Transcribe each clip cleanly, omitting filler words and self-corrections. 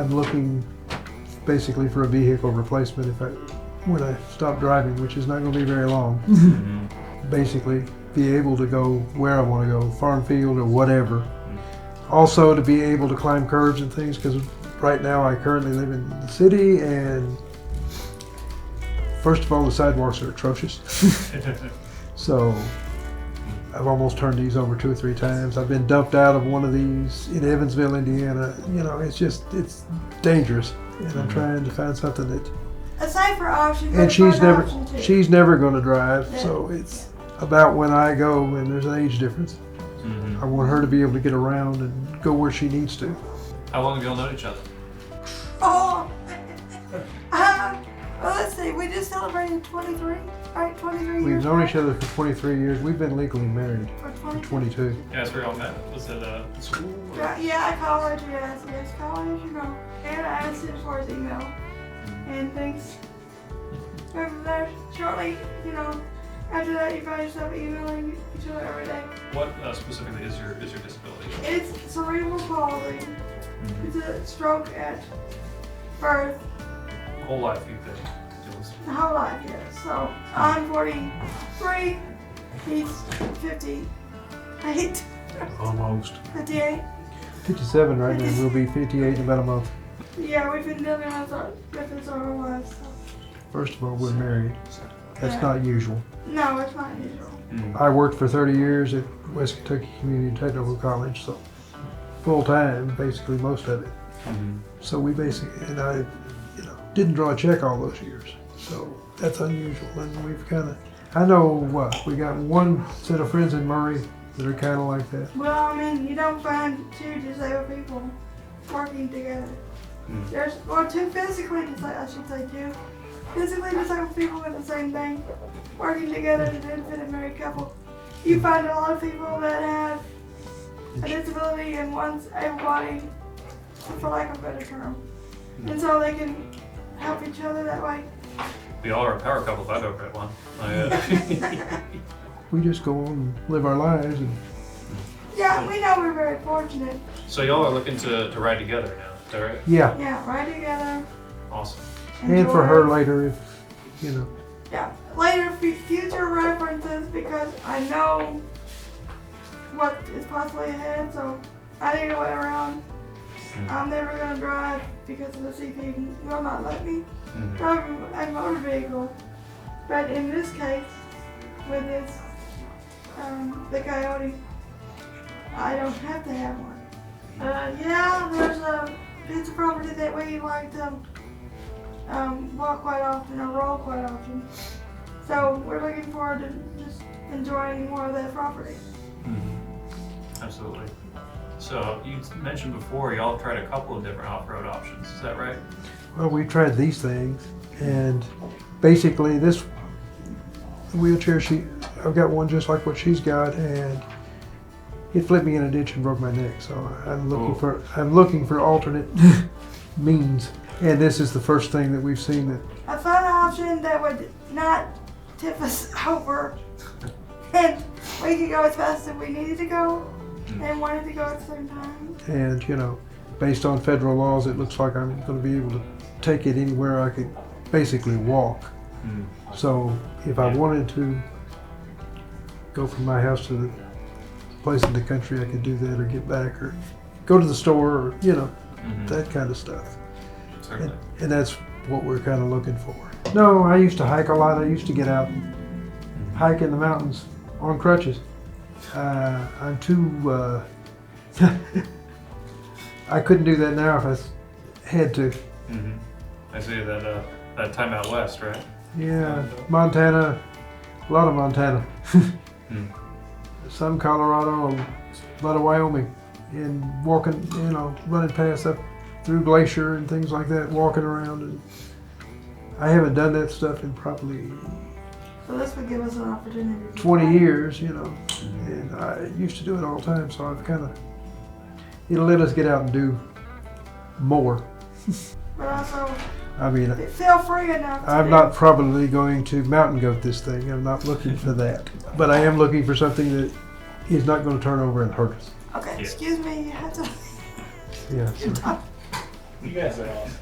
I'm looking basically for a vehicle replacement when I stop driving, which is not going to be very long. Basically, be able to go where I want to go, farm field or whatever. Also, to be able to climb curbs and things, because right now I currently live in the city, and first of all, the sidewalks are atrocious. So I've almost turned these over 2 or 3 times. I've been dumped out of one of these in Evansville, Indiana. You know, it's dangerous, and I'm trying to find something that. A safer option. And she's never going to drive, so it's about when I go, and there's an age difference. I want her to be able to get around and go where she needs to. How long have y'all known each other? Oh, well, let's see. We just celebrated 23, right? 23 years. We've known each other for 23 years. We've been legally married for 22. Yeah, that's where y'all met. Was it school? Yeah, college. Yes, college. You know, and I asked him for his email and things. From there, shortly, you know, after that, you find yourself emailing each other every day. What specifically is your disability? It's cerebral palsy. It's a stroke at birth. Whole life you've been doing this? The whole life, yes. So I'm 43. He's 58. Almost. 58. 57 right now. We'll be 58 in about a month. Yeah, we've been living with this our whole lives. So. First of all, we're married. That's not usual. No, it's not usual. I worked for 30 years at West Kentucky Community Technical College, so full time, basically most of it. So we basically, and I, didn't draw a check all those years. So that's unusual, and we've kind of, I know we got one set of friends in Murray that are kind of like that. Well, I mean, you don't find 2 disabled people working together. There's, or 2 physically disabled, I should say 2. Physically disabled people with the same thing, working together to benefit a married couple. You find a lot of people that have a disability and one's able-bodied, for lack of a better term. And so they can help each other that way. We all are a power couple if I've ever had one. We just go on and live our lives. And yeah, we know we're very fortunate. So y'all are looking to ride together now, is that right? Yeah. Yeah, ride together. Awesome. And for her later, if, Yeah, later future references, because I know what is possibly ahead, so I need to wait around. I'm never going to drive because of the CP will not let me drive a motor vehicle. But in this case, with this, the Coyote, I don't have to have one. Yeah, there's a piece of property that we like to walk quite often or roll quite often. So we're looking forward to just enjoying more of that property. Absolutely. So you mentioned before y'all tried a couple of different off-road options, is that right? Well, we tried these things, and basically this wheelchair, I've got one just like what she's got, and it flipped me in a ditch and broke my neck. So I'm looking for alternate means, and this is the first thing that we've seen that. I found an option that would not tip us over, and we could go as fast as we needed to go and wanted to go at the same time. And based on federal laws, it looks like I'm going to be able to take it anywhere I could basically walk. So if I wanted to go from my house to the place in the country, I could do that, or get back, or go to the store, or that kind of stuff. And that's what we're kind of looking for. No, I used to hike a lot. I used to get out and hike in the mountains on crutches. I'm too, I couldn't do that now if I had to. I see that time out west, right? Yeah, Montana, a lot of Montana. Some Colorado, a lot of Wyoming, and walking, running past up through Glacier and things like that, walking around. And I haven't done that stuff in probably So this would give us an opportunity. 20 years, and I used to do it all the time, so I've it'll let us get out and do more. But also, feel free enough. I'm not probably going to mountain goat this thing. I'm not looking for that. But I am looking for something that is not going to turn over and hurt us. Okay, excuse me, you have to. Yeah. You guys are awesome.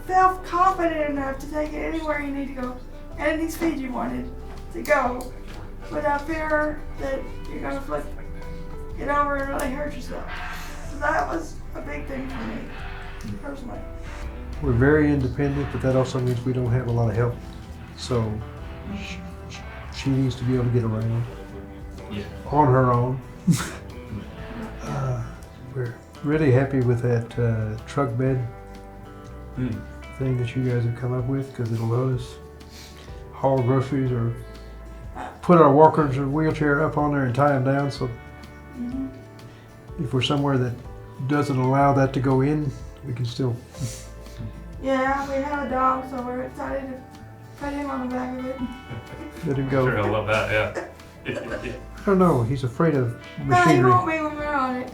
Felt confident enough to take it anywhere you need to go, and any speed you wanted to go, without fear that you're gonna flip it over and really hurt yourself. So that was a big thing for me, personally. We're very independent, but that also means we don't have a lot of help. So she needs to be able to get around on her own. We're really happy with that truck bed thing that you guys have come up with, because it'll let us haul groceries or put our walkers or wheelchair up on there and tie them down. So if we're somewhere that doesn't allow that to go in, we can still. Yeah, we have a dog, so we're excited to put him on the back of it. Let him go. Sure, I love that, yeah. I don't know, he's afraid of No, he machinery. won't be when we're on it.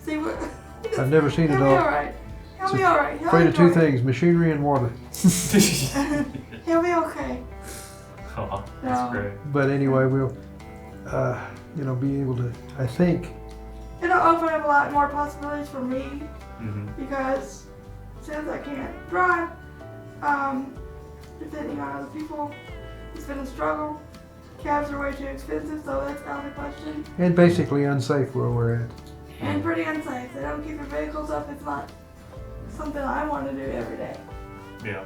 See what? I've never seen a He'll be dog alright. He'll be alright. He'll afraid of two enjoy it. things, machinery and water. He'll be okay. Oh, that's No. great. But anyway, we'll, be able to, I think, It'll open up a lot more possibilities for me Mm-hmm. because since I can't drive, depending on other people, it's been a struggle. Cabs are way too expensive, so that's out of the question. and basically unsafe where we're at. And pretty unsafe. They don't keep their vehicles up. It's not something I want to do every day. Yeah.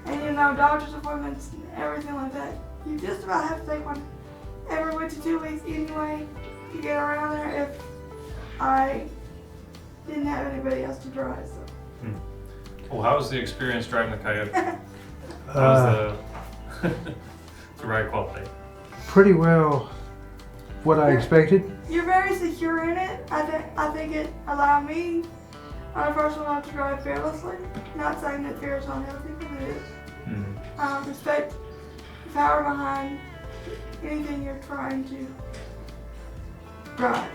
And doctor's appointments and everything like that, you just about have to take one every week to 2 weeks anyway to get around there if I didn't have anybody else to drive. So. Well, how was the experience driving the Coyote? How Uh, was the ride quality? pretty well what I expected. You're very secure in it. I think it allowed me on a personal note to drive fearlessly. Not saying that fear is unhealthy, because it is. Respect the power behind anything you're trying to drive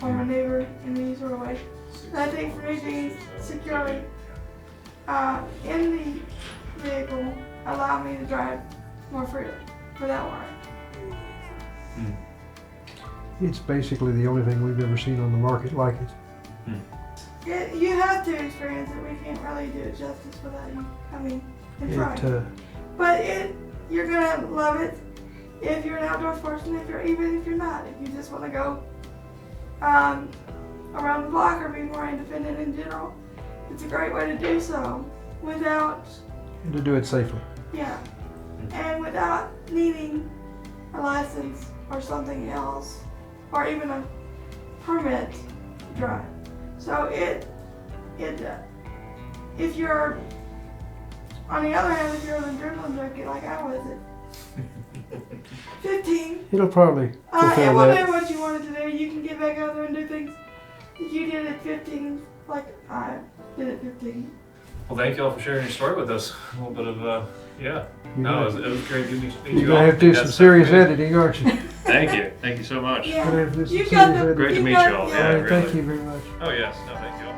or maneuver in any sort of way. And I think for me being securely in the vehicle allowed me to drive more freely without worry. It's basically the only thing we've ever seen on the market like it. You have to experience it. We can't really do it justice without you coming and trying. But you're gonna love it if you're an outdoors person. Even if you're not, if you just want to go around the block or be more independent in general, it's a great way to do so without And to do it safely. and without needing a license or something else, or even a permit to drive. So if you're, on the other hand, if you're an adrenaline junkie like I was at 15, It'll probably it fulfill will that. do what you wanted to do. You can get back out there and do things that you did at 15, like I did at 15. Well, thank you all for sharing your story with us. A little bit of, No, it was great to meet you. You're gonna have to do some serious editing, aren't you? Thank you so much. Yeah. Gonna have to do some You got serious the. editing. Great to you meet got- you all. yeah. Yeah, All right, thank really. you very much. Oh yes, no, thank you all.